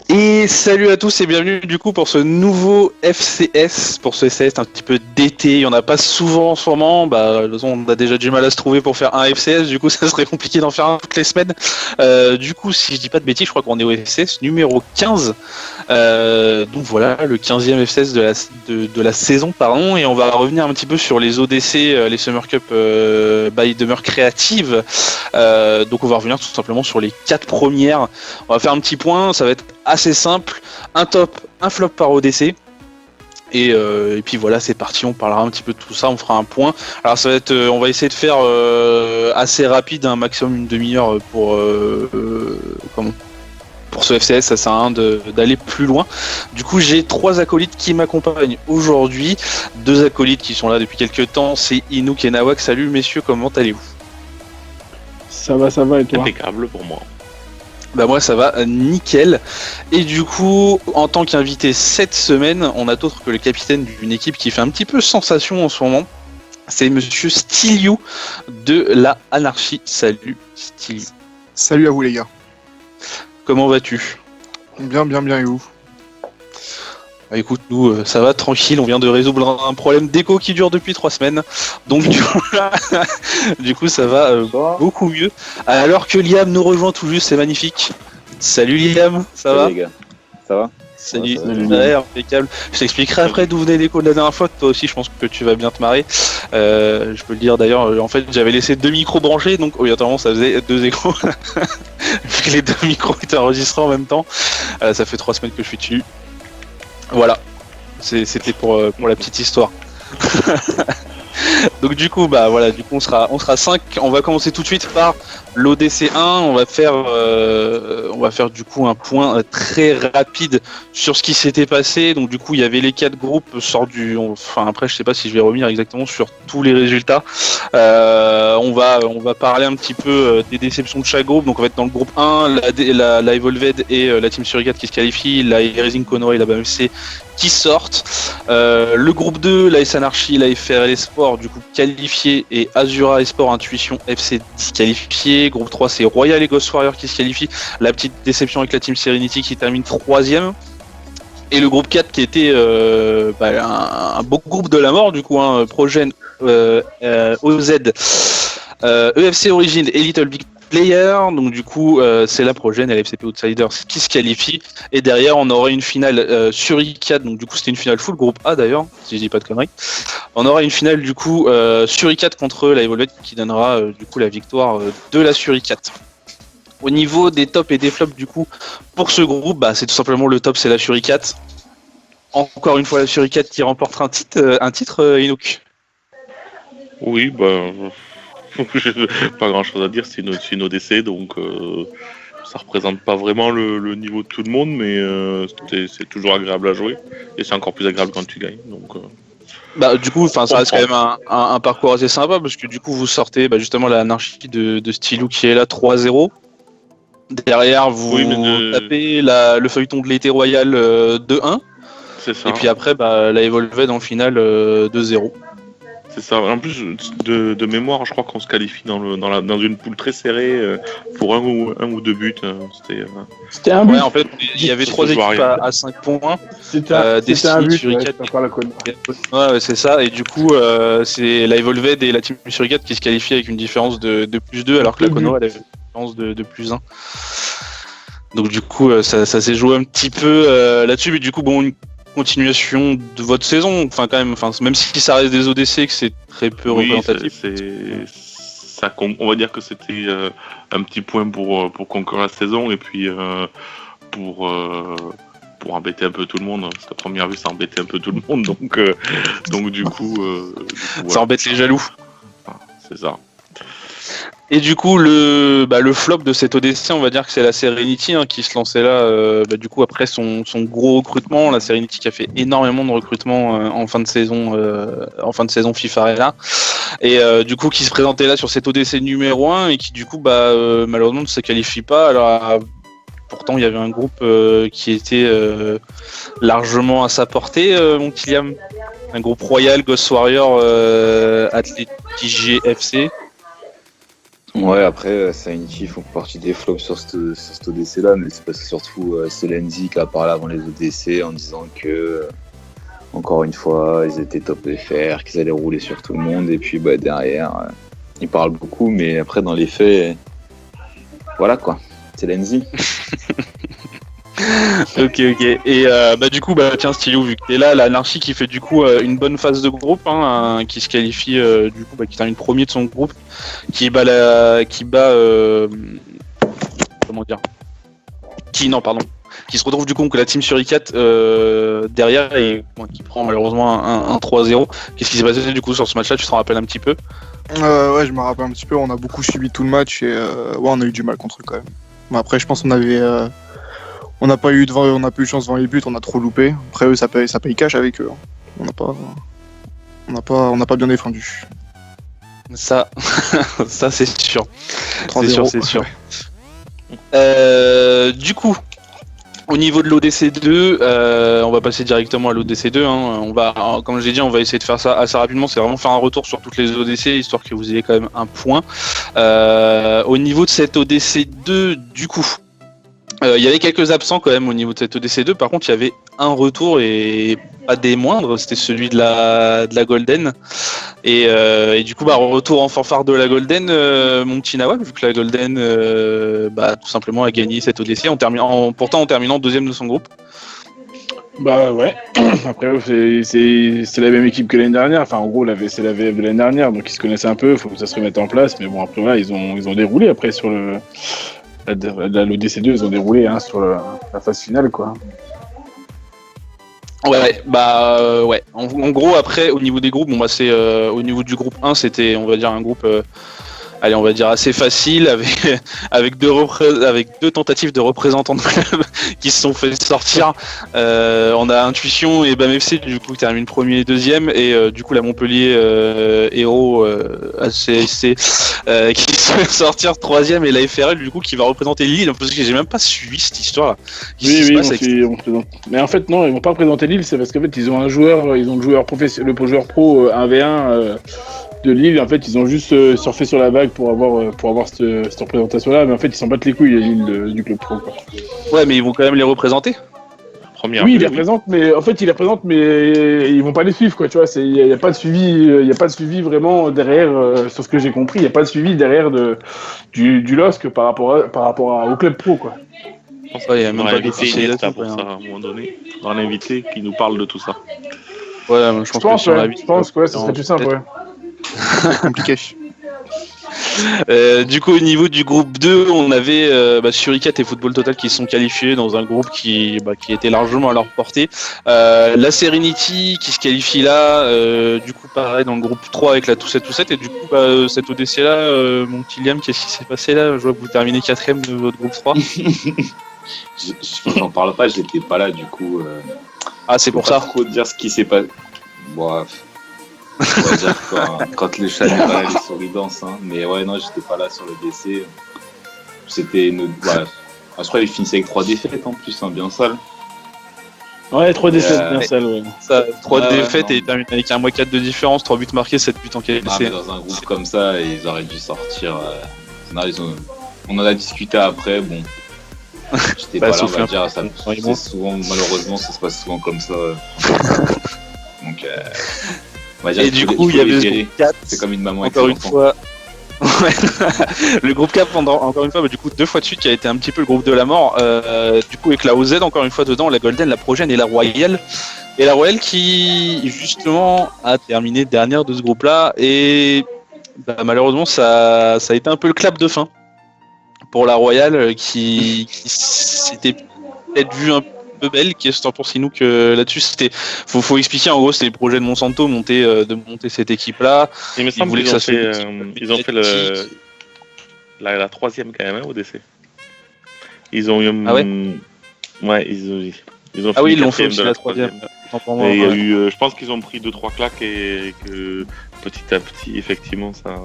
Et salut à tous et bienvenue du coup pour ce nouveau FCS, pour ce FCS un petit peu d'été, il n'y en a pas souvent en ce moment, de toute façon on a déjà du mal à se trouver pour faire un FCS, du coup ça serait compliqué d'en faire un toutes les semaines. Du coup si je dis pas de bêtises, je crois qu'on est au FCS numéro 15, donc voilà le 15e FCS de la saison pardon, et on va revenir un petit peu sur les ODC, les Summer Cup by Demeure Creative, donc on va revenir tout simplement sur les 4 premières, on va faire un petit point, ça va être assez simple, un top, un flop par ODC. Et puis voilà, c'est parti, on parlera un petit peu de tout ça, on fera un point. Alors ça va être, on va essayer de faire assez rapide, un maximum une demi-heure pour ce FCS, ça sert à rien d'aller plus loin. Du coup, j'ai 3 acolytes qui m'accompagnent aujourd'hui, 2 acolytes qui sont là depuis quelques temps, c'est Inouk et Nawak. Salut messieurs, comment allez-vous ? Ça va et toi ? Impeccable pour moi. Bah moi ça va nickel, et du coup en tant qu'invité cette semaine on a d'autre que le capitaine d'une équipe qui fait un petit peu sensation en ce moment, c'est monsieur Styliou de la Anarchie. Salut Styliou. Salut à vous les gars. Comment vas-tu ? Bien et vous ? Bah écoute, nous ça va tranquille, on vient de résoudre un problème d'écho qui dure depuis 3 semaines, donc du coup ça va beaucoup mieux, alors que Liam nous rejoint tout juste, c'est magnifique. Salut Liam, ça va ? Les gars, ça va ? Salut, impeccable. Je t'expliquerai après d'où venait l'écho de la dernière fois, toi aussi je pense que tu vas bien te marrer. Je peux le dire d'ailleurs, en fait j'avais laissé 2 micros branchés, donc obligatoirement ça faisait 2 échos. Vu que les 2 micros étaient enregistrés en même temps, ça fait 3 semaines que je suis dessus. Voilà, c'était pour la petite histoire. Donc du coup, on sera 5. On va commencer tout de suite par l'ODC 1. On va faire du coup un point très rapide sur ce qui s'était passé. Donc du coup, il y avait les 4 groupes après, je sais pas si je vais revenir exactement sur tous les résultats. On va parler un petit peu des déceptions de chaque groupe. Donc on va être dans le groupe 1, la Evolved et la Team Suricate qui se qualifient, la Rising Konoha et la BMFC qui sortent. Le groupe 2, la S Anarchy, la FRL Esport du coup qualifié, et Azura Esport Intuition FC disqualifié. Groupe 3, c'est Royal et Ghost Warrior qui se qualifie. La petite déception avec la Team Serenity qui termine 3ème. Et le groupe 4 qui était un beau groupe de la mort du coup, Progen, OZ, EFC Origin et Little Big Player. Donc du coup c'est la Progen et la FCP Outsiders qui se qualifient, et derrière on aurait une finale Suricate, donc du coup c'était une finale full groupe A d'ailleurs si je dis pas de conneries. On aura une finale du coup Suricate contre la Evolved qui donnera du coup la victoire de la Suricate. Au niveau des tops et des flops du coup pour ce groupe, c'est tout simplement le top, c'est la Suricate. Encore une fois la Suricate qui remporte un titre Inouk. Oui, pas grand chose à dire, c'est une ODC, donc ça représente pas vraiment le niveau de tout le monde, mais c'est toujours agréable à jouer, et c'est encore plus agréable quand tu gagnes. Donc, du coup, ça reste quand même un parcours assez sympa, parce que du coup vous sortez justement l'anarchie de Styliou qui est là 3-0. Derrière vous tapez le feuilleton de l'été royal 2-1. C'est ça. Et puis après la Evolved en finale 2-0. C'est ça. En plus de mémoire, je crois qu'on se qualifie dans une poule très serrée pour un ou 2 buts. C'était un but. Ouais, en fait, il y avait 3 équipes à 5 points. C'était un but. Suricate. Ouais, c'est ça. Et du coup, c'est la Evolved et la Team Suricate qui se qualifient avec une différence de +2, alors que la Konoha avait une différence de +1. Donc du coup, ça s'est joué un petit peu là-dessus. Mais du coup, une continuation de votre saison, même si ça reste des ODC, que c'est très peu représentatif. On va dire que c'était un petit point pour conclure la saison, et puis pour embêter un peu tout le monde, parce qu'à première vue ça embêtait un peu tout le monde, donc du coup ça embête les jaloux. C'est ça. Et du coup, le flop de cette ODC, on va dire que c'est la Serenity qui se lançait là, du coup après son gros recrutement. La Serenity qui a fait énormément de recrutement en fin de saison FIFA Arena, et du coup qui se présentait là sur cette ODC numéro 1 et qui du coup malheureusement ne se qualifie pas. Alors pourtant il y avait un groupe qui était largement à sa portée, mon petit Liam. Un groupe Royal, Ghost Warrior, Athletic GFC. Ouais, après, Sanity font partie des flops sur cette ODC-là, mais c'est parce que surtout c'est Lenzi qui a parlé avant les ODC en disant que, encore une fois, ils étaient top FR, qu'ils allaient rouler sur tout le monde, et puis derrière, ils parlent beaucoup, mais après, dans les faits, voilà quoi, c'est Lenzi. Ok. Et du coup, tiens, Stylou, vu que t'es là, l'Anarchy qui fait du coup une bonne phase de groupe, qui se qualifie du coup, qui termine premier de son groupe, qui bat qui se retrouve du coup contre la team Suricat derrière et qui prend malheureusement un 3-0. Qu'est-ce qui s'est passé du coup sur ce match-là? Tu te rappelles un petit peu? Ouais, je me rappelle un petit peu. On a beaucoup suivi tout le match et on a eu du mal contre eux quand même. Mais après, je pense qu'on avait. On n'a pas eu de chance devant les buts, on a trop loupé. Après eux, ça paye cash avec eux. On n'a pas bien défendu. Ça c'est sûr. 3-0. C'est sûr. Du coup, au niveau de l'ODC2, on va passer directement à l'ODC2. On va, comme j'ai dit, on va essayer de faire ça assez rapidement. C'est vraiment faire un retour sur toutes les ODC, histoire que vous ayez quand même un point. Au niveau de cette ODC2, du coup, il y avait quelques absents quand même au niveau de cette ODC2. Par contre, il y avait un retour et pas des moindres. C'était celui de la Golden. Et du coup, retour en fanfare de la Golden, mon petit Nawak, vu que la Golden, tout simplement a gagné cette ODC pourtant en terminant deuxième de son groupe. Bah ouais. Après, c'est la même équipe que l'année dernière. Enfin, en gros, c'est la VF de l'année dernière, donc ils se connaissent un peu. Il faut que ça se remette en place. Mais bon, après, voilà, ils ont déroulé après sur l'ODC2, ils ont déroulé sur la phase finale, quoi. Ouais. En gros, après, au niveau des groupes, c'est au niveau du groupe 1, c'était, on va dire, un groupe, assez facile, avec deux tentatives de représentants de club qui se sont fait sortir. On a Intuition et BAMFC, du coup, qui terminent premier et deuxième, et du coup, la Montpellier Héros ACSC qui se fait sortir troisième, et la FRL, du coup, qui va représenter Lille, parce que j'ai même pas suivi cette histoire. Oui, on présente. Mais en fait, non, ils vont pas présenter Lille, c'est parce qu'en fait, ils ont le joueur pro 1v1 de Lille. En fait, ils ont juste surfé sur la vague pour avoir cette représentation-là, mais en fait, ils s'en battent les couilles, Lille, du club pro, quoi. Ouais, mais ils vont quand même les représenter. Oui, ils les représentent, mais en fait, ils vont pas les suivre, quoi. Tu vois, il y a pas de suivi vraiment derrière. Sur ce que j'ai compris, il y a pas de suivi derrière du LOSC par rapport au club pro, quoi. Il y a même pas invité Iniesta pour ça à un moment donné, dans un invité qui nous parle de tout ça. Ouais, je pense que ce serait plus simple, ouais. C'est compliqué. Du coup, au niveau du groupe 2, on avait Suricat et Football Total qui se sont qualifiés dans un groupe qui était largement à leur portée. La Serenity qui se qualifie là, du coup pareil dans le groupe 3 avec la Tout-7 et du coup cette ODC là, mon petit Liam, qu'est-ce qui s'est passé là? Je vois que vous terminez 4ème de votre groupe 3. J'en parle pas, j'étais pas là du coup. C'est pour ça. Trop dire ce qui s'est passé. Bref. On va dire quand le chat n'est pas là, les souris dansent, mais ouais, non, j'étais pas là sur le DC. C'était une. Je crois qu'il finissait avec 3 défaites en plus, bien sale. Ouais, 3 défaites, bien sale, ouais. 3 défaites et il termine avec un -4 de différence, 3 buts marqués, 7 buts encaissés. Dans un groupe comme ça, ils auraient dû sortir. On en a discuté après, bon. J'étais pas là, on va dire. C'est souvent, malheureusement, ça se passe souvent comme ça. Donc. Et du coup, il y avait le groupe 4. C'est comme une maman encore une fois. Le groupe 4, encore une fois, du coup, 2 fois de suite, qui a été un petit peu le groupe de la mort. Du coup, avec la OZ, encore une fois, dedans, la Golden, la Progène et la Royale. Et la Royale qui, justement, a terminé dernière de ce groupe-là. Et malheureusement, ça a été un peu le clap de fin pour la Royale, qui s'était peut-être vu un peu belle, qui est pour Sinou que là-dessus c'était faut expliquer. En gros, c'était les projets de Monsanto de monter cette équipe là. Il me semble qu'ils ont fait la 3ème quand même au DC. Ils ont eu ouais, ils ont ils l'ont fait aussi la 3ème. Et il y a eu je pense qu'ils ont pris 2-3 claques et que petit à petit effectivement ça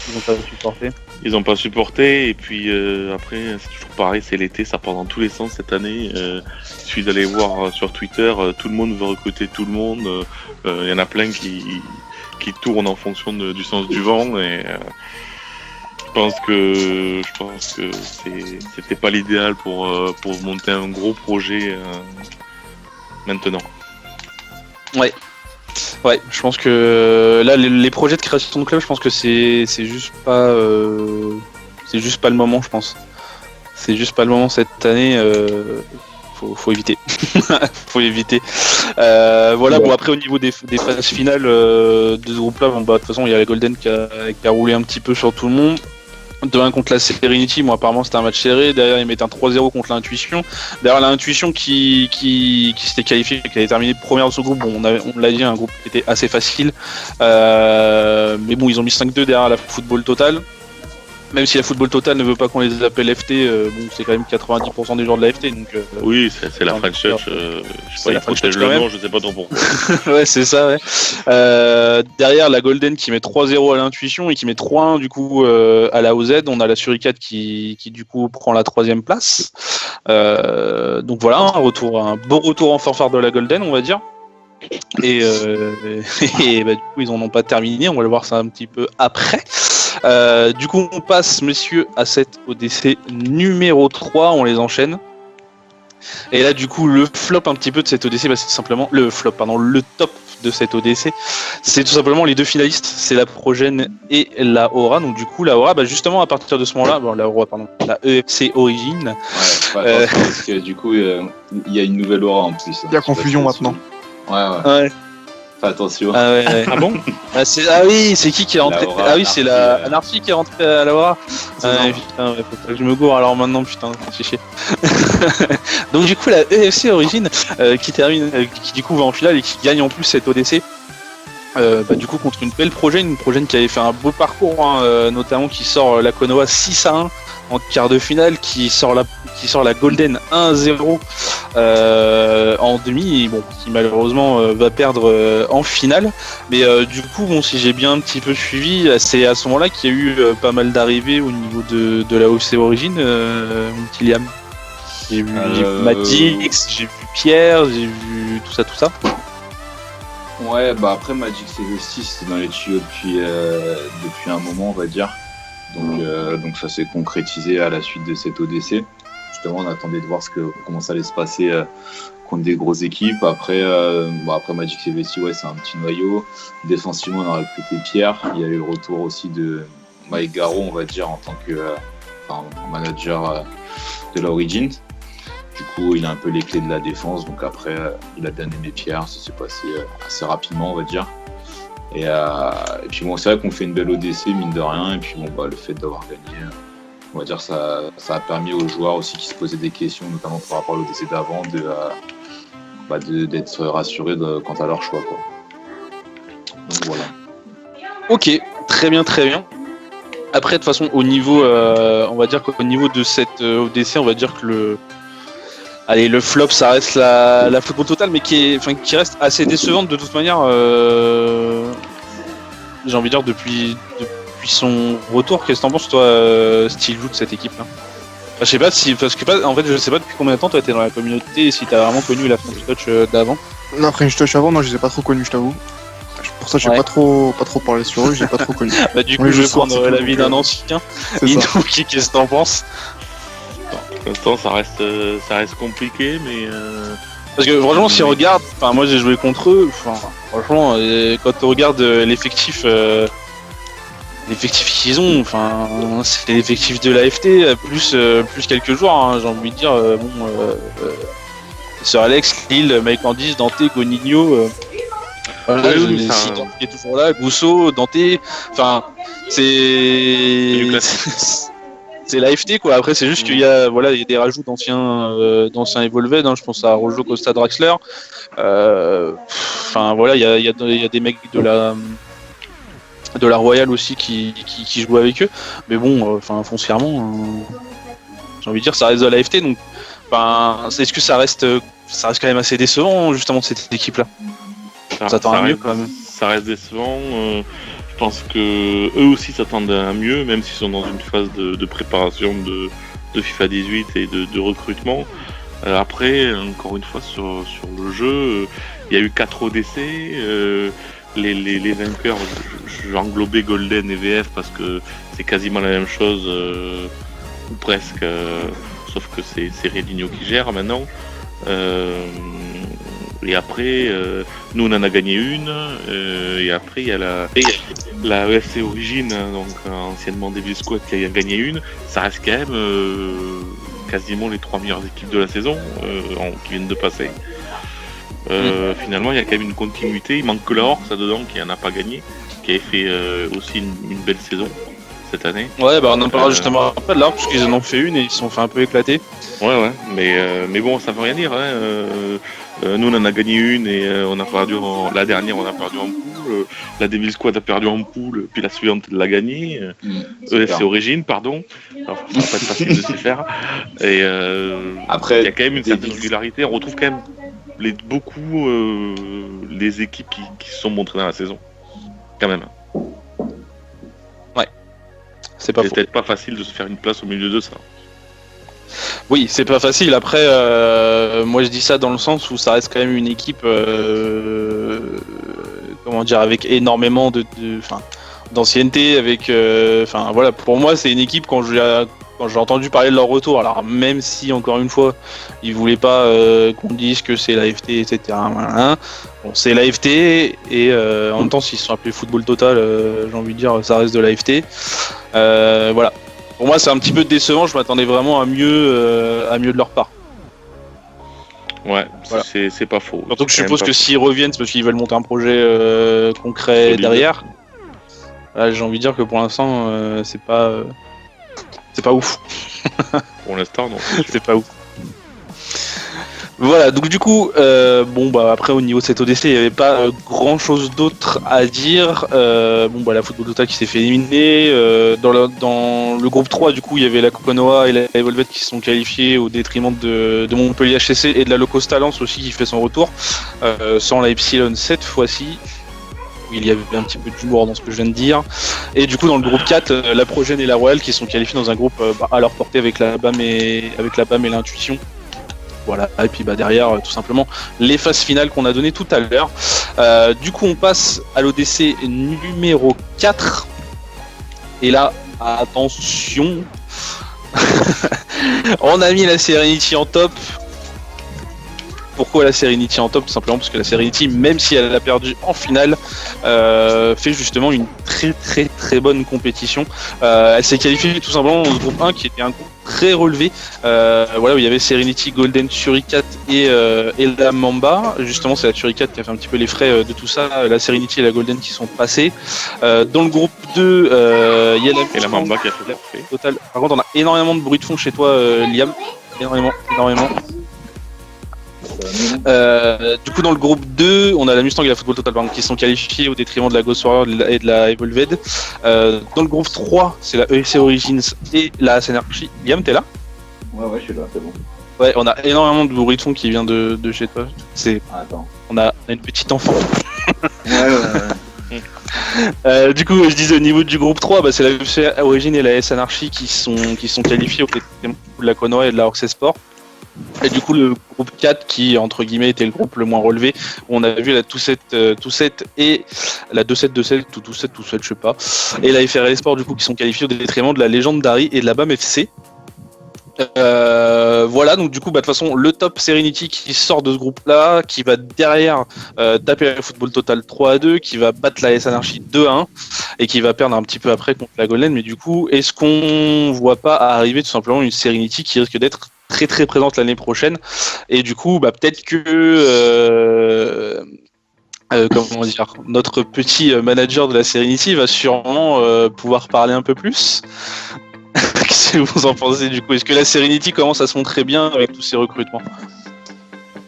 ils n'ont pas supporté et puis après c'est toujours pareil, c'est l'été, ça part dans tous les sens cette année. Je suis allé voir sur Twitter, tout le monde veut recruter tout le monde, il y en a plein qui tournent en fonction du sens du vent et pense que c'était pas l'idéal pour monter un gros projet maintenant. Ouais, je pense que là les projets de création de club, je pense que c'est juste pas le moment, je pense. C'est juste pas le moment cette année. Faut éviter. Faut éviter. Voilà. Bon, après au niveau des phases finales de ce groupe-là, de toute façon il y a la Golden qui a roulé un petit peu sur tout le monde. 2-1 contre la Serenity, moi apparemment c'était un match serré. Derrière ils mettent un 3-0 contre l'Intuition. Derrière l'Intuition qui s'était qualifiée, qui avait terminé première de ce groupe. Bon, on l'a dit, un groupe qui était assez facile. Mais bon, ils ont mis 5-2 derrière la Football Total. Même si la Football Total ne veut pas qu'on les appelle FT, bon, c'est quand même 90% des joueurs de la FT. Donc, oui, c'est la French Touch. Je sais pas, ils protègent le nom, je sais pas trop pourquoi. Ouais, c'est ça, ouais. Derrière, la Golden qui met 3-0 à l'Intuition et qui met 3-1 du coup à la OZ. On a la Suricat qui du coup prend la 3e place. Donc voilà, un beau retour en fanfare de la Golden, on va dire. Et bah, du coup, ils en ont pas terminé. On va le voir ça un petit peu après. Du coup, on passe, messieurs, à cette ODC numéro 3. On les enchaîne. Et là, du coup, le flop un petit peu de cette ODC, bah, c'est simplement le top de cette ODC. C'est tout simplement les deux finalistes. C'est la Progène et la Aura. Donc, du coup, la Aura, bah, justement, à partir de ce moment-là, la EFC Origin. Ouais, parce que du coup, il y a une nouvelle Aura en plus. Il y a confusion maintenant. Ouais. Fais attention. Ah ouais. Ah bon? Oui, c'est qui est rentré? Ah oui, c'est la Anarchy qui est rentrée à la Aura. Putain, faut pas que je me gourre alors maintenant, putain, c'est chier. Donc du coup, la EFC Origin qui du coup va en finale et qui gagne en plus cette ODC. Du coup contre une belle Progène qui avait fait un beau parcours, notamment qui sort la Konoha 6-1 en quart de finale, qui sort la Golden 1-0 en demi, bon, qui malheureusement va perdre en finale. Mais du coup, bon, si j'ai bien un petit peu suivi, c'est à ce moment-là qu'il y a eu pas mal d'arrivées au niveau de la OFC Origin, Kylian. J'ai vu Matix, j'ai vu Pierre, j'ai vu tout ça. Ouais, bah après Magic Celestis, c'est dans les tuyaux depuis un moment, on va dire. Donc ça s'est concrétisé à la suite de cette ODC. Justement, on attendait de voir comment ça allait se passer contre des grosses équipes. Après Magic Celestis, ouais, c'est un petit noyau. Défensivement, on a recruté Pierre. Il y a eu le retour aussi de Mike Garraud, on va dire, en tant que manager de l'Origin. Du coup, il a un peu les clés de la défense. Donc après, il a bien aimé Pierre. Ça s'est passé assez rapidement, on va dire. Et puis bon, c'est vrai qu'on fait une belle ODC, mine de rien. Et puis bon, le fait d'avoir gagné, on va dire ça a permis aux joueurs aussi qui se posaient des questions, notamment par rapport à l'ODC d'avant, d'être rassurés quant à leur choix, quoi. Donc voilà. Ok, très bien. Après, de toute façon, au niveau, on va dire qu'au niveau de cette ODC, on va dire que le flop, ça reste la Football Total, mais qui reste assez décevante de toute manière. J'ai envie de dire depuis son retour. Qu'est-ce que t'en penses, toi, Steel Blue, de cette équipe-là? Je sais pas en fait, je sais pas depuis combien de temps toi t'es dans la communauté et si t'as vraiment connu la French Touch d'avant. La French Touch avant, non, je les ai pas trop connus, je t'avoue. Pour ça, j'ai pas trop parlé sur eux, j'ai pas trop connu. Du coup, je vais prendre l'avis d'un ancien. Qu'est-ce que t'en penses? Pour l'instant, ça reste compliqué, mais. Parce que franchement, si on regarde, moi j'ai joué contre eux. Franchement, quand on regarde l'effectif qu'ils ont, c'est l'effectif de l'AFT plus quelques joueurs. J'ai envie de dire, Sir Alex, Lille, Mike Candice, Dante, Gonigno. Dante qui est toujours là, Gousso, Dante. C'est l'AFT, quoi. Après, c'est juste qu'il y a des rajouts d'anciens Evolved. Je pense à Rojo Costa Draxler. Il y a des mecs de la Royale aussi qui jouent avec eux. Mais bon, foncièrement, j'ai envie de dire, ça reste de l'AFT. Donc, est-ce que ça reste quand même assez décevant, justement, de cette équipe-là? Ça s'attend à mieux, quand même. Ça reste décevant. Je pense que eux aussi s'attendent à mieux, même s'ils sont dans une phase de préparation de FIFA 18 et de recrutement. Après, encore une fois, sur le jeu, il y a eu 4 ODC. Les vainqueurs, j'ai englobé Golden et VF parce que c'est quasiment la même chose, ou presque, sauf que c'est Religno qui gère maintenant. Et après, nous on en a gagné une, et après il y a la EFC Origine, donc anciennement Devil Squad, qui a gagné une. Ça reste quand même quasiment les 3 meilleures équipes de la saison qui viennent de passer. Finalement, il y a quand même une continuité. Il manque que la Horse dedans qui n'en a pas gagné, qui avait fait aussi une belle saison cette année. Ouais, bah on en parlera justement après de là, parce qu'ils en ont fait une et ils se sont fait un peu éclater. Ouais, mais bon, ça veut rien dire. Hein. Nous, on en a gagné une et on a perdu la dernière, on a perdu en poule. La Devil Squad a perdu en poule, puis la suivante l'a gagnée. C'est Origine, pardon. Alors, ça va pas être facile de s'y faire. Et après, il y a quand même une certaine régularité. On retrouve quand même beaucoup les équipes qui se sont montrées dans la saison. Quand même. Ouais. C'est peut-être pas facile de se faire une place au milieu de ça. Oui, c'est pas facile. Après, moi je dis ça dans le sens où ça reste quand même une équipe, comment dire, avec énormément d'ancienneté, avec, voilà, pour moi c'est une équipe quand j'ai entendu parler de leur retour. Alors même si encore une fois, ils voulaient pas qu'on dise que c'est l'AFT, etc. Bon, c'est l'AFT et en même temps s'ils se sont appelés Football Total, j'ai envie de dire, ça reste de l'AFT. Voilà. Pour moi, c'est un petit peu décevant. Je m'attendais vraiment à mieux de leur part. Ouais, voilà. C'est pas faux. Surtout que je suppose que s'ils reviennent, c'est parce qu'ils veulent monter un projet concret solide derrière. Là, j'ai envie de dire que pour l'instant, c'est pas ouf. Pour l'instant, non. C'est pas ouf. Voilà, donc du coup, après au niveau de cette ODC, il n'y avait pas grand chose d'autre à dire. La Football Total qui s'est fait éliminer. Dans le groupe 3, du coup, il y avait la Konoha et la Evolved qui se sont qualifiés au détriment de Montpellier HCC et de la Locos Talence aussi qui fait son retour, sans la Epsilon cette fois-ci. Il y avait un petit peu d'humour dans ce que je viens de dire. Et du coup, dans le groupe 4, la Progène et la Royale qui sont qualifiés dans un groupe à leur portée avec la BAM et l'Intuition. Voilà, et puis derrière, tout simplement, les phases finales qu'on a données tout à l'heure. Du coup, on passe à l'ODC numéro 4. Et là, attention, on a mis la Serenity en top. Pourquoi la Serenity en top? Tout simplement parce que la Serenity, même si elle a perdu en finale, fait justement une très très très bonne compétition. Elle s'est qualifiée tout simplement dans ce groupe 1 qui était un groupe très relevé, où il y avait Serenity, Golden, Suricat et la Mamba. Justement, c'est la Suricat qui a fait un petit peu les frais de tout ça. La Serenity et la Golden qui sont passées. Dans le groupe 2, il y a la Mamba qui a fait les total. Par contre, on a énormément de bruit de fond chez toi, Liam. Énormément. Du coup, dans le groupe 2, on a la Mustang et la Football Total qui sont qualifiés au détriment de la Ghost Warrior et de la Evolved. Dans le groupe 3, c'est la EFC Origins et la Anarchy. Liam, t'es là? Ouais, je suis là, c'est bon. Ouais, on a énormément de bruit de fond qui vient de chez toi. Attends. On a une petite enfant. Ouais. Du coup, je disais au niveau du groupe 3, c'est la EFC Origins et la S Anarchy qui sont qualifiés au détriment de la Konoha et de la Orcs Sport. Et du coup, le groupe 4, qui entre guillemets était le groupe le moins relevé, où on a vu la Tout-7 et la 2-7, ou Tout-7, je sais pas, et la FRL Sport, du coup, qui sont qualifiés au détriment de la Legendary et de la BAM FC. Voilà, donc du coup, de toute façon, le top Serenity qui sort de ce groupe-là, qui va derrière taper la Football Total 3-2, qui va battre la S Anarchy 2-1, et qui va perdre un petit peu après contre la Golden. Mais du coup, est-ce qu'on voit pas arriver tout simplement une Serenity qui risque d'être très très présente l'année prochaine, et du coup peut-être que comment dire, notre petit manager de la Serenity va sûrement pouvoir parler un peu plus. Qu'est-ce que vous en pensez du coup? Est-ce que la Serenity commence à se montrer bien avec tous ces recrutements?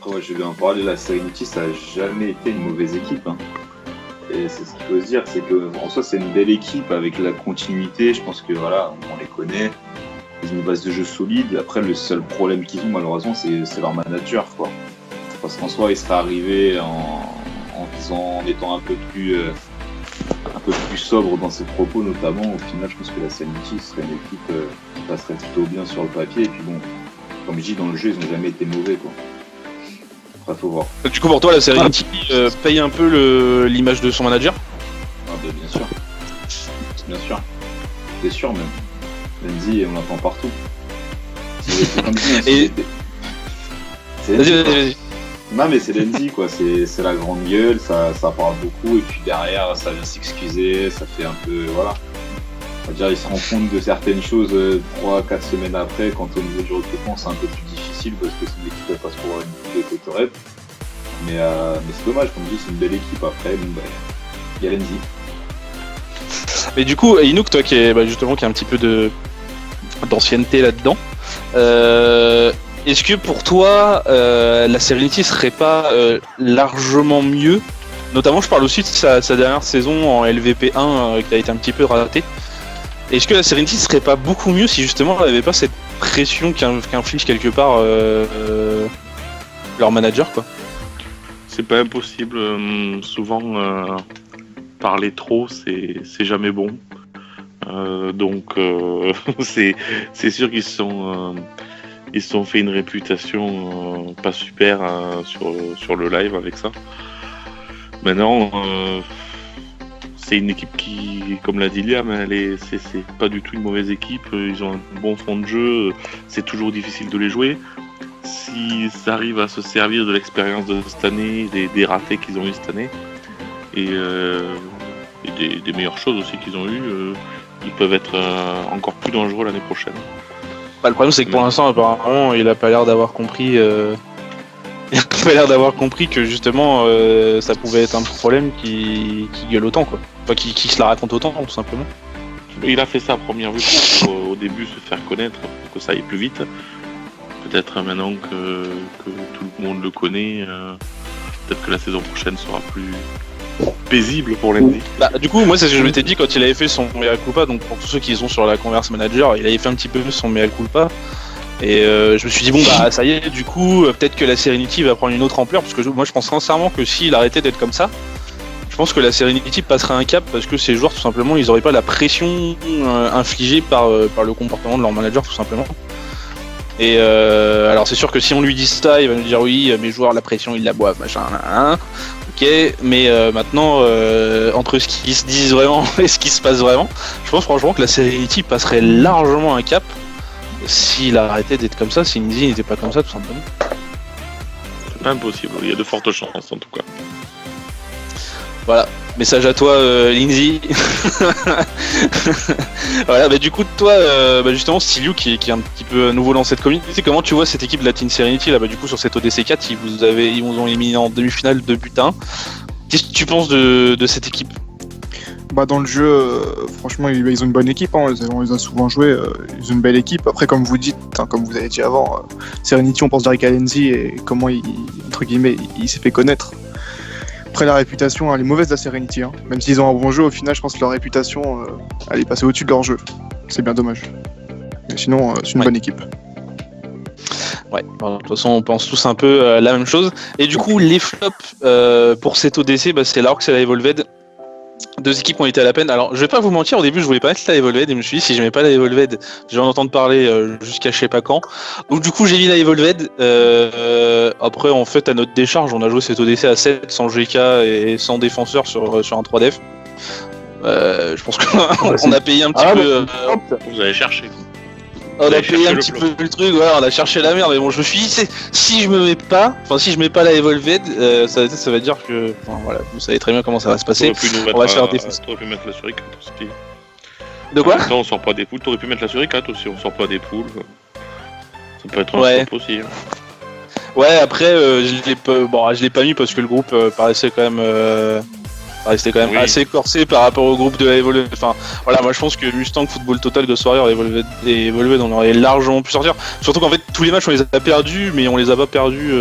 Ouais, je vais en parler, la Serenity ça n'a jamais été une mauvaise équipe, hein. Et c'est ce qu'il faut se dire, c'est que en soi c'est une belle équipe avec la continuité, je pense que voilà, on les connaît. Ils ont une base de jeu solide. Après, le seul problème qu'ils ont, malheureusement, c'est leur manager, quoi. Parce qu'en soi, il serait arrivé en étant un peu plus sobre dans ses propos, notamment. Au final, je pense que la Serenity serait une équipe qui passerait plutôt bien sur le papier. Et puis bon, comme je dis, dans le jeu, ils n'ont jamais été mauvais, quoi. Après, faut voir. Du coup, pour toi, la Serenity paye un peu l'image de son manager? Ah, bien sûr. Bien sûr. c'était sûr même. Lenzi, on l'entend partout. C'est comme si, Et- c'est Vas-y, Lenzi, quoi. vas-y. Non mais c'est Lenzi quoi, c'est la grande gueule, ça parle beaucoup et puis derrière ça vient s'excuser, ça fait un peu voilà. On va dire il se rend compte de certaines choses 3-4 semaines après quand au niveau du recrutement c'est un peu plus difficile parce que c'est une équipe elle passe pour une équipe de rep. Mais c'est dommage, comme je dis c'est une belle équipe après, bon bah il y a Lenzi. Mais du coup, Inouk, toi qui est justement qui a un petit peu d'ancienneté là-dedans, est-ce que pour toi la Serenity serait pas largement mieux? Notamment, je parle aussi de sa dernière saison en LVP1 qui a été un petit peu ratée. Est-ce que la Serenity serait pas beaucoup mieux si justement elle n'avait pas cette pression qu'inflige quelque part leur manager, quoi? C'est pas impossible. Souvent, parler trop, c'est jamais bon. Donc, c'est sûr qu'ils se sont fait une réputation pas super sur le live avec ça. Maintenant, c'est une équipe qui, comme l'a dit Liam, c'est pas du tout une mauvaise équipe. Ils ont un bon fond de jeu. C'est toujours difficile de les jouer. S'ils arrivent à se servir de l'expérience de cette année, des ratés qu'ils ont eu cette année, et des meilleures choses aussi qu'ils ont eues, ils peuvent être encore plus dangereux l'année prochaine. Le problème, c'est que pour l'instant, apparemment, il a pas l'air d'avoir compris. Il a pas l'air d'avoir compris que justement, ça pouvait être un problème qui gueule autant, quoi. Enfin, qui se la raconte autant, tout simplement. Il a fait ça à première vue pour au début se faire connaître, pour que ça aille plus vite. Peut-être maintenant que tout le monde le connaît, peut-être que la saison prochaine sera plus paisible pour Lenzi. Du coup, moi, c'est ce que je m'étais dit quand il avait fait son mea culpa. Donc, pour tous ceux qui sont sur la Converse Manager, il avait fait un petit peu son mea culpa. Et je me suis dit, bon, ça y est, du coup, peut-être que la Serenity va prendre une autre ampleur. Parce que moi, je pense sincèrement que s'il arrêtait d'être comme ça, je pense que la Serenity passerait un cap parce que ces joueurs, tout simplement, ils n'auraient pas la pression infligée par le comportement de leur manager, tout simplement. Et alors, c'est sûr que si on lui dit ça, il va nous dire, oui, mes joueurs, la pression, ils la boivent, machin, hein. Ok, mais maintenant, entre ce qu'ils se disent vraiment et ce qui se passe vraiment, je pense franchement que la Serenity passerait largement un cap s'il arrêtait d'être comme ça, si Lindsay n'était pas comme ça, tout simplement. C'est pas impossible, il y a de fortes chances en tout cas. Voilà, message à toi, Lindsay. Voilà, du coup, toi, justement, Stiliou, qui est un petit peu nouveau dans cette communauté, comment tu vois cette équipe de la Team Serenity, là, du coup, sur cette ODC 4, ils vous ont éliminé en demi-finale 2-1. Qu'est-ce que tu penses de cette équipe? Dans le jeu, franchement, ils ont une bonne équipe, hein. On les a souvent joués, ils ont une belle équipe. Après, comme vous dites, comme vous avez dit avant, Serenity, on pense direct à Lenzi et comment entre guillemets, il s'est fait connaître. Après, la réputation, elle est mauvaise de la Serenity, hein. Même s'ils ont un bon jeu, au final, je pense que leur réputation, elle est passée au-dessus de leur jeu. C'est bien dommage. Mais sinon, c'est une bonne équipe. Ouais, de toute façon, on pense tous un peu la même chose. Et du coup, les flops pour cette ODC, c'est l'Orcs et la Evolved. Deux équipes ont été à la peine. Alors, je vais pas vous mentir, au début, je voulais pas mettre la Evolved et je me suis dit, si je mets pas la Evolved, je vais en entendre parler jusqu'à je sais pas quand. Donc, du coup, j'ai mis la Evolved. Après, en fait, à notre décharge, on a joué cette ODC à 7 sans GK et sans défenseur sur un 3def. Je pense qu'on a payé un petit peu. Vous avez cherché. On a payé un petit peu le truc, on a cherché la merde, mais bon, je me suis dit, si je mets pas la Evolved, ça va dire que, voilà, vous savez très bien comment ça va se passer. On va se faire défoncer. T'aurais pu mettre la suricate aussi. De quoi? On sort pas des poules, t'aurais pu mettre la suricate aussi, on sort pas des poules. Ça peut être un stop aussi. Ouais, après, je l'ai pas mis parce que le groupe paraissait quand même. C'était quand même assez corsé par rapport au groupe de la Evolved. Enfin, voilà, moi je pense que Mustang, Football Total, Ghost Warrior et Evolved, on aurait largement pu sortir. Surtout qu'en fait, tous les matchs on les a perdus, mais on les a pas perdus.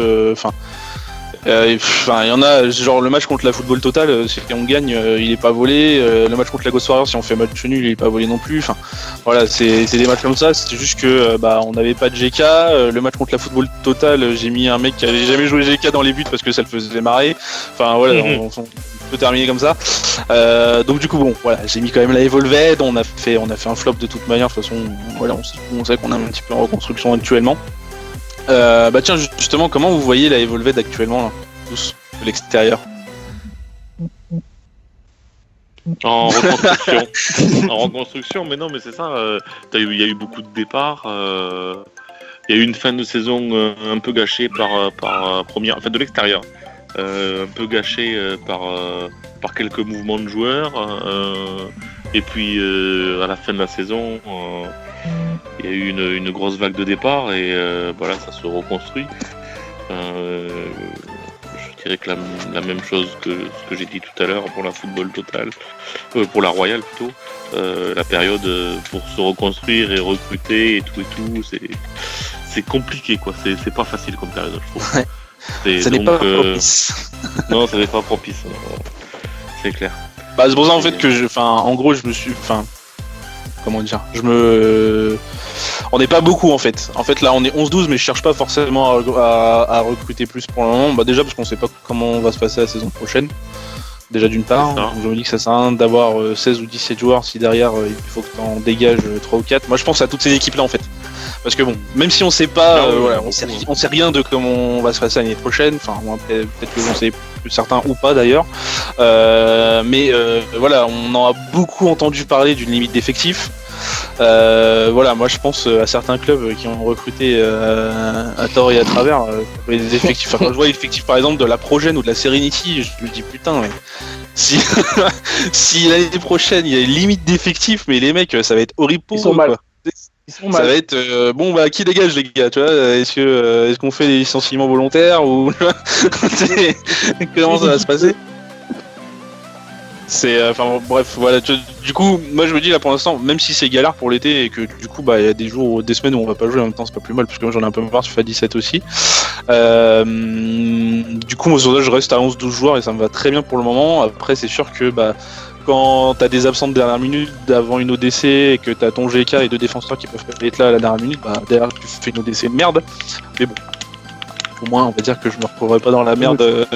Il y en a, genre le match contre la Football Total, si on gagne, il est pas volé. Le match contre la Ghost Warrior, si on fait match nul, il est pas volé non plus. Enfin, voilà, c'est des matchs comme ça. C'est juste que on n'avait pas de GK. Le match contre la Football Total, j'ai mis un mec qui avait jamais joué GK dans les buts parce que ça le faisait marrer. Enfin voilà, on peut terminer comme ça. Donc du coup bon, voilà, j'ai mis quand même la Evolved. On a fait un flop de toute manière. De toute façon, voilà, on sait qu'on est un petit peu en reconstruction actuellement. Tiens, justement, comment vous voyez la Evolved actuellement, là, tous, de l'extérieur? En reconstruction. En reconstruction, mais non, mais c'est ça. Il y a eu beaucoup de départs. Il y a eu une fin de saison un peu gâchée par première, enfin de l'extérieur, un peu gâchée par quelques mouvements de joueurs. Et puis à la fin de la saison, il y a eu une grosse vague de départ et voilà, ça se reconstruit. Je dirais que la même chose que ce que j'ai dit tout à l'heure pour la Football Total, pour la Royale plutôt. La période pour se reconstruire et recruter et tout, c'est compliqué quoi. C'est pas facile comme période, je trouve. Ouais. Ça n'est pas propice. Non, ça n'est pas propice. C'est clair. Bah, c'est pour ça en fait que en gros, je me suis, comment dire, on n'est pas beaucoup en fait. En fait là on est 11-12 mais je cherche pas forcément à recruter plus pour le moment. Bah déjà parce qu'on sait pas comment va se passer la saison prochaine. Déjà d'une part, je me dis que ça sert à rien d'avoir 16 ou 17 joueurs si derrière il faut que tu en dégages 3 ou 4. Moi je pense à toutes ces équipes là en fait. Parce que bon, même si on sait pas, on sait rien de comment on va se passer l'année prochaine, enfin peut-être que j'en sais plus certains ou pas d'ailleurs. Mais voilà, on en a beaucoup entendu parler d'une limite d'effectifs. Voilà, moi je pense à certains clubs qui ont recruté à tort et à travers les effectifs. Enfin, quand je vois l'effectif par exemple de la Progène ou de la Serenity, je me dis putain, mais si si l'année prochaine il y a une limite d'effectifs, mais les mecs ça va être horrible pour eux. Ils sont mal. Ça va être bon bah qui dégage les gars, tu vois, est-ce qu'on fait des licenciements volontaires ou comment ça va se passer? C'est bref voilà, du coup moi je me dis là pour l'instant, même si c'est galère pour l'été et que du coup bah il y a des jours, des semaines où on va pas jouer en même temps, c'est pas plus mal parce que moi j'en ai un peu marre sur FIFA 17 aussi. Du coup moi sur ça je reste à 11-12 joueurs et ça me va très bien pour le moment. Après c'est sûr que bah quand t'as des absents de dernière minute avant une ODC et que t'as ton GK et deux défenseurs qui peuvent pas être là à la dernière minute, bah derrière tu fais une ODC de merde. Mais bon, au moins on va dire que je me retrouverai pas dans la merde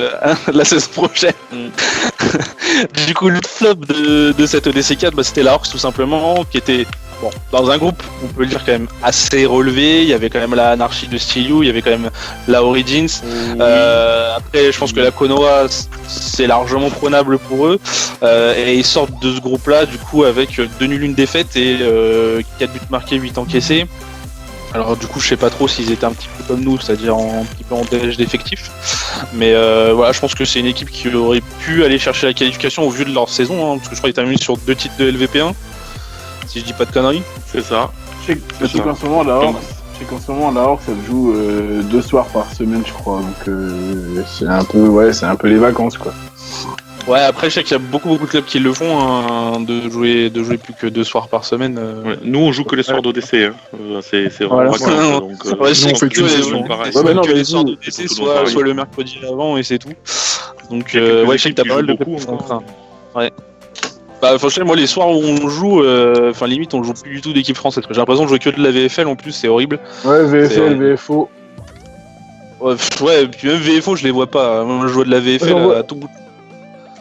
la saison prochaine. Du coup le flop de cette ODC 4, bah, c'était la Orcs tout simplement, qui était bon, dans un groupe, on peut le dire quand même assez relevé. Il y avait quand même la Anarchy de Steel, il y avait quand même la Origins. Après, je pense que la Konoha, c'est largement prenable pour eux. Et ils sortent de ce groupe-là, du coup, avec 2 nuls, 1 défaite et 4 buts marqués, 8 encaissés. Alors du coup je sais pas trop s'ils étaient un petit peu comme nous, c'est-à-dire un petit peu en délai d'effectifs. Mais voilà, je pense que c'est une équipe qui aurait pu aller chercher la qualification au vu de leur saison, parce que je crois qu'ils terminent sur 2 titres de LVP1, si je dis pas de conneries. C'est ça. Je sais qu'en ce moment la Orc ça joue 2 soirs par semaine je crois, donc c'est un peu les vacances quoi. Ouais, après je sais qu'il y a beaucoup de clubs qui le font, hein, de jouer plus que 2 soirs par semaine. Ouais, nous on joue que les soirs d'ODC, hein. C'est vraiment vacances, donc ouais, nous on fait que les soirs d'ODC, soit le mercredi avant et c'est tout. Donc ouais, je sais que t'as pas mal de clubs. Ouais. Bah franchement moi les soirs où on joue, limite on joue plus du tout d'équipe française. J'ai l'impression de jouer que de la VFL en plus, c'est horrible. Ouais, VFL, VFO. Ouais, puis même VFO je les vois pas. Moi je joue de la VFL à tout bout.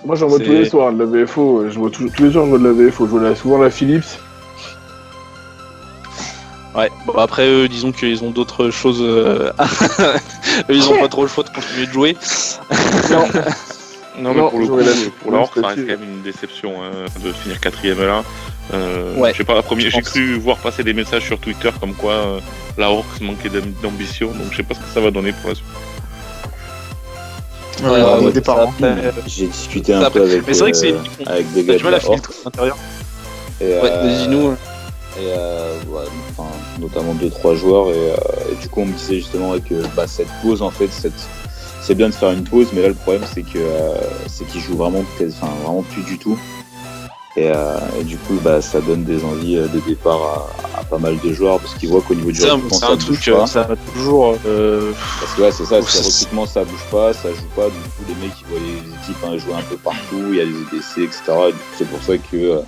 Moi j'en vois tous les soirs de la VFO, je vois tous les soirs je vois de la VFO, je vois souvent la Philips. Ouais, bon après eux disons qu'ils ont d'autres choses, ils ont pas trop le choix de continuer de jouer. Non mais pour la Orc ça reste quand même une déception de finir 4ème là. Ouais, je sais pas, j'ai cru voir passer des messages sur Twitter comme quoi la Orc manquait d'ambition, donc je sais pas ce que ça va donner pour la suite. Au départ, j'ai discuté un peu avec, mais c'est vrai que c'est avec des gars de la Orc à l'intérieur. Ouais, dis-nous. Et notamment 2-3 joueurs et du coup on me disait justement que cette pause en fait, c'est bien de faire une pause, mais là le problème c'est qu'ils jouent vraiment plus du tout. Et du coup ça donne des envies de départ à pas mal de joueurs parce qu'ils voient qu'au niveau du recrutement c'est un truc ça va toujours parce que c'est ça, le recrutement ça bouge pas, ça joue pas, du coup les mecs ils voient les équipes jouer un peu partout, il y a des EDC etc. Et du coup, c'est pour ça que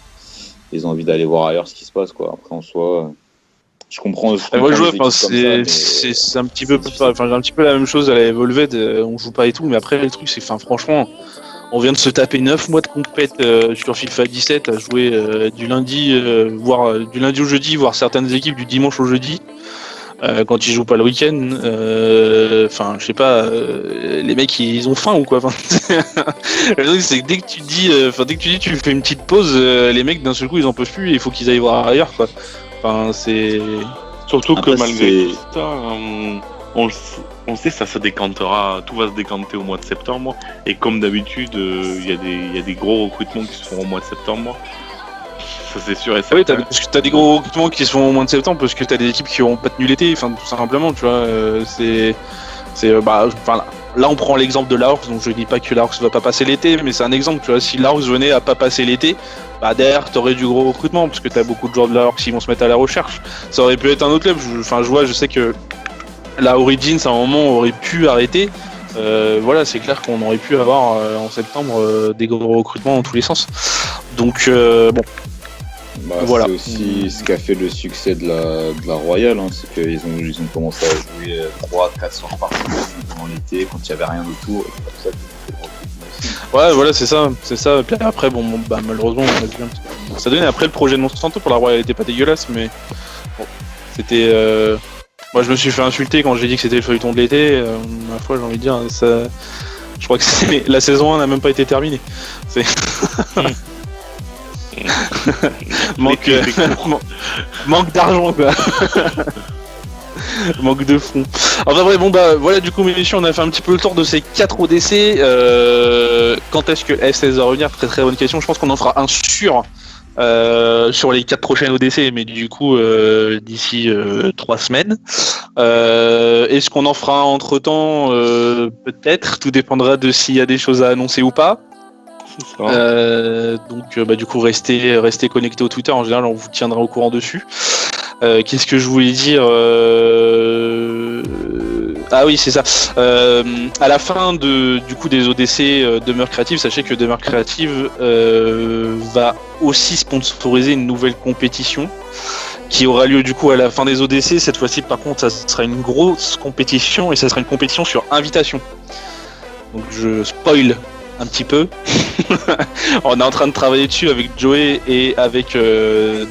ils ont envie d'aller voir ailleurs ce qui se passe quoi. Après en soi je comprends. Moi je vois, c'est un petit peu j'ai un petit peu la même chose à la Evolved, on joue pas et tout, mais après le truc c'est franchement on vient de se taper 9 mois de compète sur FIFA 17 à jouer du lundi au jeudi, voire certaines équipes du dimanche au jeudi. quand ils jouent pas le week-end. Enfin, je sais pas, les mecs ils ont faim ou quoi. Enfin, le truc c'est que dès que tu dis, tu fais une petite pause, les mecs d'un seul coup ils en peuvent plus et il faut qu'ils aillent voir ailleurs quoi. Enfin, c'est surtout Après, que malgré tout ça, on sait ça se décantera, tout va se décanter au mois de septembre. Et comme d'habitude, il y a des gros recrutements qui se font au mois de septembre. Ça c'est sûr et certain. Oui, parce que t'as des gros recrutements qui se font au mois de septembre parce que t'as des équipes qui n'ont pas tenu l'été, enfin tout simplement, tu vois. Là on prend l'exemple de l'Aux, donc je dis pas que l'Aux va pas passer l'été, mais c'est un exemple, tu vois. Si l'Aux venait à pas passer l'été, bah derrière t'aurais du gros recrutement parce que t'as beaucoup de joueurs de l'Aux qui vont se mettre à la recherche. Ça aurait pu être un autre club. Je sais que la Origins à un moment aurait pu arrêter. Voilà, c'est clair qu'on aurait pu avoir en septembre des gros recrutements dans tous les sens. Donc bon. Voilà. C'est aussi ce qui a fait le succès de la Royale, hein, c'est qu'ils ont commencé à jouer 3-4 soirs par semaine pendant l'été quand il n'y avait rien autour. Et c'est comme ça que ouais, voilà, c'est ça. Puis après, malheureusement, on a vu un petit peu. Ça donnait après le projet de Monsanto pour la Royale était pas dégueulasse, mais bon, c'était. Moi, je me suis fait insulter quand j'ai dit que c'était le feuilleton de l'été. Ma foi, j'ai envie de dire, ça. Je crois que la saison 1 n'a même pas été terminée. C'est. manque d'argent quoi. Manque de fonds. Enfin vrai, voilà, du coup messieurs, on a fait un petit peu le tour de ces 4 ODC. Quand est-ce que FCS va revenir? Très très bonne question. Je pense qu'on en fera un sur les 4 prochaines ODC, mais du coup d'ici 3 semaines. Est-ce qu'on en fera entre temps? Peut-être, tout dépendra de s'il y a des choses à annoncer ou pas. Donc du coup restez connectés au Twitter, en général on vous tiendra au courant dessus. Qu'est-ce que je voulais dire? Ah oui, c'est ça. À la fin des ODC Demeure Creative, sachez que Demeure Creative va aussi sponsoriser une nouvelle compétition qui aura lieu du coup à la fin des ODC. Cette fois-ci par contre ça sera une grosse compétition et ça sera une compétition sur invitation. Donc je spoil un petit peu. On est en train de travailler dessus avec Joey et avec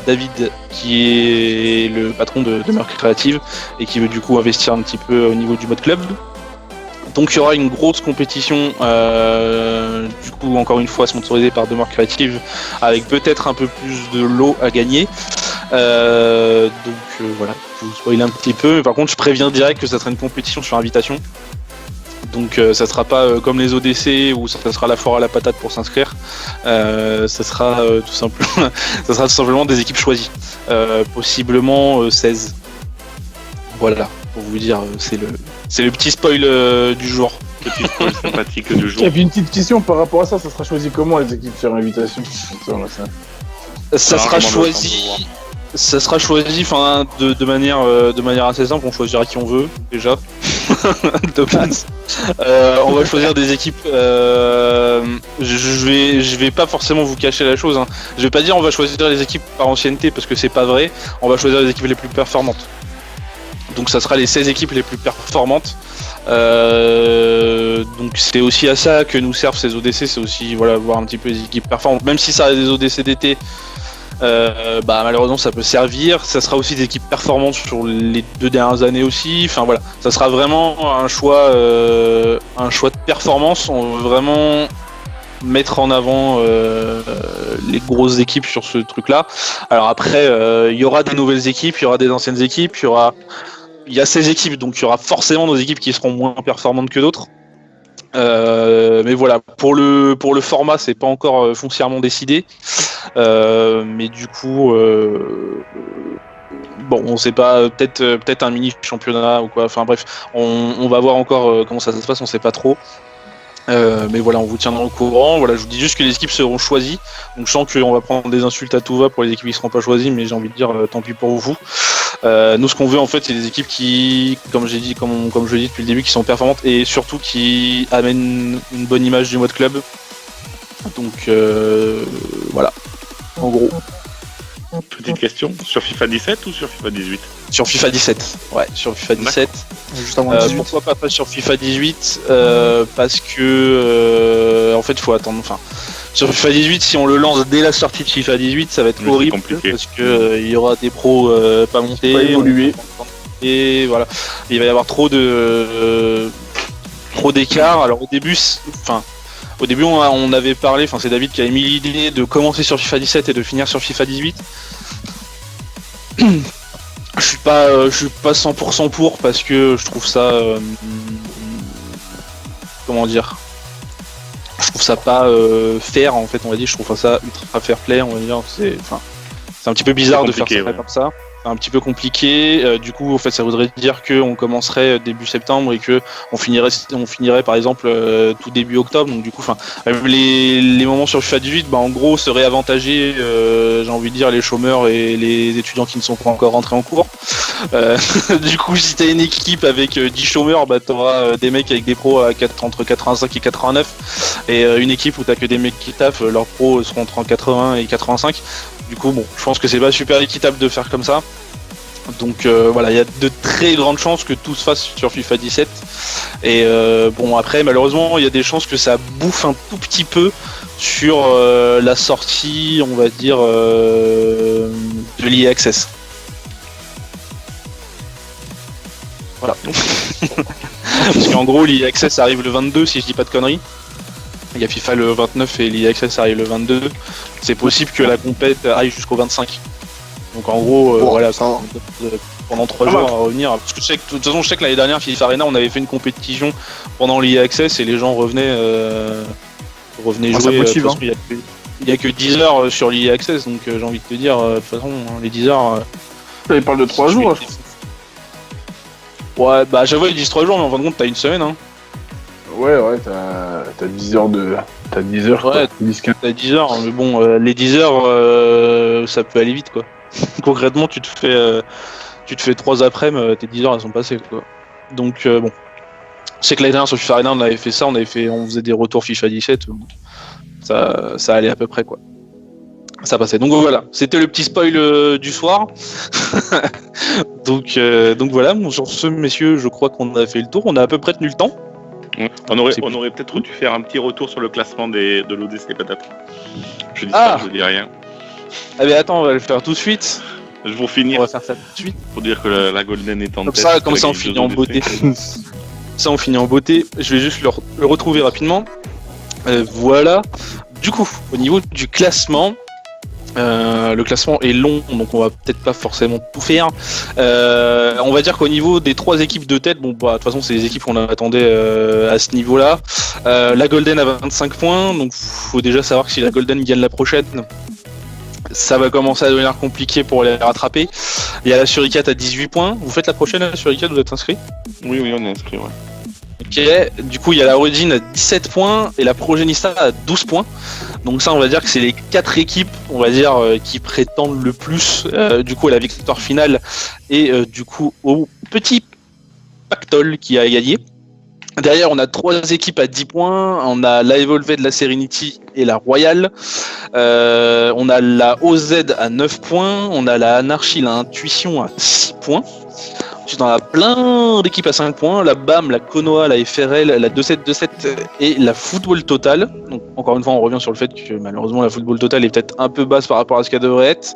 David qui est le patron de Demeure Creative et qui veut du coup investir un petit peu au niveau du mode club. Donc il y aura une grosse compétition du coup encore une fois sponsorisée par Demeure Creative avec peut-être un peu plus de lots à gagner. Voilà, je vous spoil un petit peu, mais par contre je préviens direct que ça sera une compétition sur invitation. Donc ça sera pas comme les ODC où ça sera la foire à la patate pour s'inscrire. Ça sera tout simplement des équipes choisies, possiblement 16. Voilà, pour vous dire, c'est le petit spoil du jour. Petit spoil sympathique du jour. Et puis une petite question par rapport à ça sera choisi comment les équipes sur invitation? Ça sera choisi. Ça sera choisi, de manière assez simple. On choisira qui on veut déjà. De base. On va choisir des équipes. Je vais pas forcément vous cacher la chose. Hein. Je vais pas dire on va choisir les équipes par ancienneté parce que c'est pas vrai. On va choisir les équipes les plus performantes. Donc ça sera les 16 équipes les plus performantes. Donc c'est aussi à ça que nous servent ces ODC. C'est aussi voir un petit peu les équipes performantes. Même si ça a des ODC d'été. Malheureusement ça peut servir. Ça sera aussi des équipes performantes sur les 2 dernières années aussi. Enfin voilà, ça sera vraiment un choix de performance. On veut vraiment mettre en avant les grosses équipes sur ce truc là. Alors après il y aura des nouvelles équipes, il y aura des anciennes équipes, il y a 16 équipes, donc il y aura forcément des équipes qui seront moins performantes que d'autres. Mais voilà, pour le format, c'est pas encore foncièrement décidé. Mais du coup, on sait pas, peut-être un mini championnat ou quoi. Enfin bref, on va voir encore comment ça se passe, on sait pas trop. Mais voilà, on vous tiendra au courant. Voilà, je vous dis juste que les équipes seront choisies. Donc je sens qu'on va prendre des insultes à tout va pour les équipes qui seront pas choisies, mais j'ai envie de dire tant pis pour vous. Nous, ce qu'on veut en fait, c'est des équipes qui, comme je dis depuis le début, qui sont performantes et surtout qui amènent une bonne image du mode club. Donc voilà, en gros. Petite question, sur FIFA 17 ou sur FIFA 18? Sur FIFA 17, ouais, sur FIFA 17. Juste avant 18. Pourquoi pas sur FIFA 18 parce que en fait, il faut attendre. Enfin, sur FIFA 18, si on le lance dès la sortie de FIFA 18, ça va être horrible compliqué. parce que il y aura des pros pas montés. Pas évoluer. et voilà, il va y avoir trop d'écart. Alors au début, on avait parlé, c'est David qui avait mis l'idée de commencer sur FIFA 17 et de finir sur FIFA 18. Je suis pas 100% pour, parce que je trouve ça je trouve ça pas fair, en fait, on va dire. Je trouve ça ultra fair play, on va dire. C'est un petit peu bizarre de faire ça comme ça. C'est un petit peu compliqué. Du coup, en fait, ça voudrait dire qu'on commencerait début septembre et que on finirait par exemple tout début octobre. Donc du coup, les moments sur FIFA 18, en gros, seraient avantagés, j'ai envie de dire, les chômeurs et les étudiants qui ne sont pas encore rentrés en cours. Du coup, si t'as une équipe avec 10 chômeurs, t'auras des mecs avec des pros entre 85 et 89, et une équipe où t'as que des mecs qui taffent, leurs pros seront entre 80 et 85. Du coup, je pense que c'est pas super équitable de faire comme ça. Donc voilà, il y a de très grandes chances que tout se fasse sur FIFA 17. Et après, malheureusement, il y a des chances que ça bouffe un tout petit peu sur la sortie, on va dire, de l'EA Access. Voilà. Parce qu'en gros, l'EA Access arrive le 22, si je dis pas de conneries. Il y a FIFA le 29 et l'EA Access arrive le 22. C'est possible que la compète aille jusqu'au 25. Donc en gros, voilà, ça pendant 3 jours à revenir. Parce que de toute façon, je sais que l'année dernière, FIFA Arena, on avait fait une compétition pendant l'EA Access et les gens revenaient jouer. Motive, il y a que 10 heures sur l'EA Access, donc j'ai envie de te dire, de toute façon, les 10 heures. Il parle de 3 jours, je Ouais, j'avoue, ils disent 3 jours, mais en fin de compte, t'as une semaine, hein. Ouais, t'as 10 heures T'as 10 heures, ouais, 10-15. T'as 10 heures, mais bon, les 10 heures, ça peut aller vite, quoi. Concrètement, tu te fais 3 après-midi, tes 10 heures, elles sont passées, quoi. Donc, bon. Je sais que l'année dernière, sur FIFA Arena, on avait fait ça, on faisait des retours FIFA 17, ça allait à peu près, quoi. Ça passait. Donc voilà, c'était le petit spoil du soir. donc voilà, sur ce, messieurs, je crois qu'on a fait le tour, on a à peu près tenu le temps. On aurait peut-être dû faire un petit retour sur le classement de l'ODC, peut-être. Je dis ça, je dis rien. Ah mais attends, on va le faire tout de suite. Pour finir, on va faire ça tout de suite. Pour dire que la Golden est en tête. Comme ça on finit en beauté. Ça on finit en beauté. Je vais juste le retrouver rapidement. Voilà. Du coup, au niveau du classement, le classement est long, donc on va peut-être pas forcément tout faire. On va dire qu'au niveau des 3 équipes de tête, de toute façon c'est les équipes qu'on attendait à ce niveau-là. La Golden a 25 points, donc faut déjà savoir que si la Golden gagne la prochaine, ça va commencer à devenir compliqué pour les rattraper. Il y a la Suricat à 18 points. Vous faites la prochaine, la Suricat, vous êtes inscrit ? Oui, on est inscrit, ouais. Ok, du coup il y a la Origin à 17 points et la Progenista à 12 points. Donc ça on va dire que c'est les 4 équipes, on va dire, qui prétendent le plus du coup à la victoire finale et du coup au petit pactole qui a gagné. Derrière on a 3 équipes à 10 points, on a la Evolved, la Serenity et la Royal. On a la OZ à 9 points, on a la Anarchy, la Intuition à 6 points. Ensuite, on a plein d'équipes à 5 points, la BAM, la Konoha, la FRL, la 2727 et la Football Total. Donc, encore une fois, on revient sur le fait que malheureusement la Football Total est peut-être un peu basse par rapport à ce qu'elle devrait être.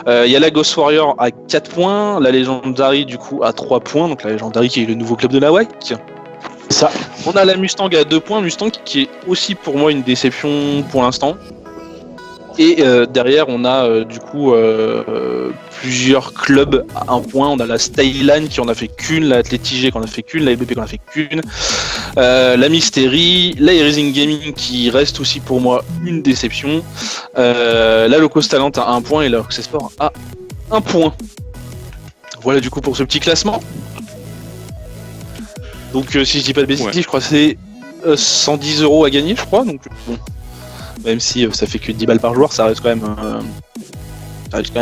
Il y a la Ghost Warrior à 4 points, la Legendary du coup à 3 points, donc la Legendary qui est le nouveau club de la WAC. Ça. On a la Mustang à 2 points, Mustang qui est aussi pour moi une déception pour l'instant. Et derrière, on a du coup plusieurs clubs à 1 point. On a la Styline qui en a fait qu'une, la Athletic qui en a fait qu'une, la EBP qui en a fait qu'une, la Mystery, la Rising Gaming qui reste aussi pour moi une déception, la Locos Talent à 1 point et la Roxy Sport à 1 point. Voilà du coup pour ce petit classement. Donc si je dis pas de bêtises, je crois que c'est 110 € à gagner, je crois. Donc bon. Même si ça fait que 10 balles par joueur, ça reste quand même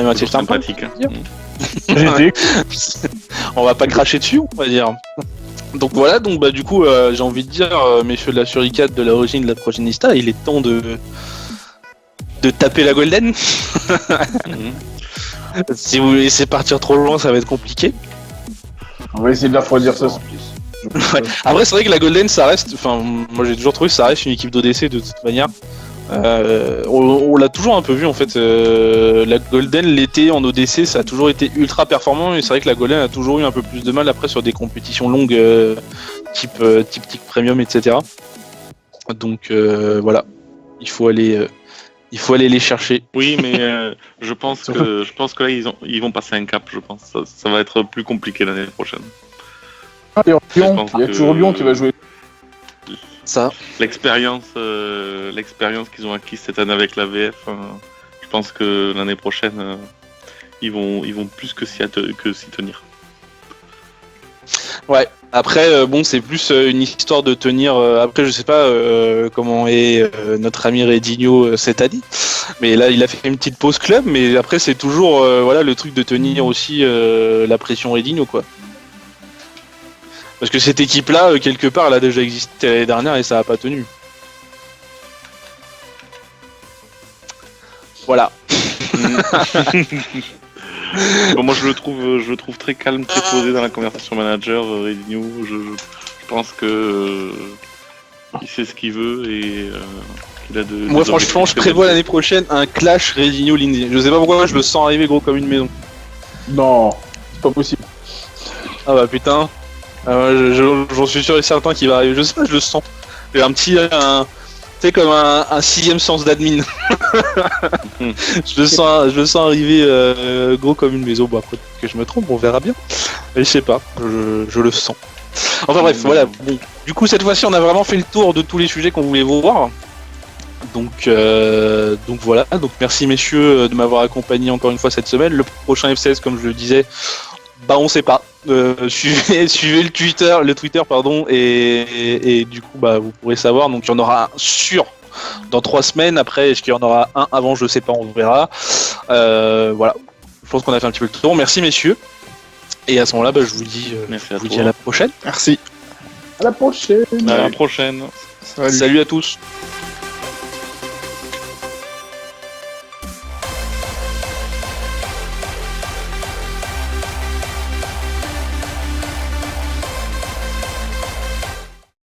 assez sympathique. On va pas cracher dessus, on va dire. Donc voilà, du coup, j'ai envie de dire, messieurs de la Suricat, de la Origin, de la Progenista, il est temps de taper la Golden. Si vous laissez partir trop loin, ça va être compliqué. On va essayer de la refroidir ça. Ouais. Après, c'est vrai que la Golden, ça reste. Enfin, moi j'ai toujours trouvé que ça reste une équipe d'ODC de toute manière. On l'a toujours un peu vu en fait. La Golden l'été en ODC, ça a toujours été ultra performant et c'est vrai que la Golden a toujours eu un peu plus de mal après sur des compétitions longues type Tick Premium, etc. Donc voilà, il faut aller les chercher. Oui, mais je pense que là ils vont passer un cap. Je pense ça va être plus compliqué l'année prochaine. Il y a toujours Lyon qui va jouer. Ça. L'expérience qu'ils ont acquise cette année avec la VF, je pense que l'année prochaine ils vont plus que s'y tenir. Ouais. Après, bon, c'est plus une histoire de tenir. Après, je sais pas comment est notre ami Redinho cette année, mais là, il a fait une petite pause club. Mais après, c'est toujours voilà le truc de tenir aussi la pression Redinho, quoi. Parce que cette équipe-là, quelque part, elle a déjà existé l'année dernière et ça a pas tenu. Voilà. Bon, moi, je le trouve très calme, très posé dans la conversation manager, Redinho. Je pense que il sait ce qu'il veut et qu'il a de. Moi, franchement, je prévois l'année prochaine un clash Redinho-Lindsay. Je sais pas pourquoi, je le sens arriver gros comme une maison. Non, c'est pas possible. Ah bah putain. J'en suis sûr et certain qu'il va arriver. Je sais pas, je le sens. J'ai un petit, tu sais, comme un sixième sens d'admin. je le sens arriver gros comme une maison. Bon, après que je me trompe, on verra bien. Mais je sais pas, je le sens. Enfin bref, voilà. Bon, du coup, cette fois-ci, on a vraiment fait le tour de tous les sujets qu'on voulait voir. Donc voilà. Donc merci messieurs de m'avoir accompagné encore une fois cette semaine. Le prochain F16, comme je le disais. Bah on sait pas. Suivez le Twitter pardon et du coup bah vous pourrez savoir. Donc il y en aura un sûr dans 3 semaines. Après est-ce qu'il y en aura un avant, je sais pas, on verra. Voilà. Je pense qu'on a fait un petit peu le tour. Merci messieurs. Et à ce moment-là, bah, je vous dis à la prochaine. Merci. À la prochaine. À la prochaine. Salut. Salut à tous.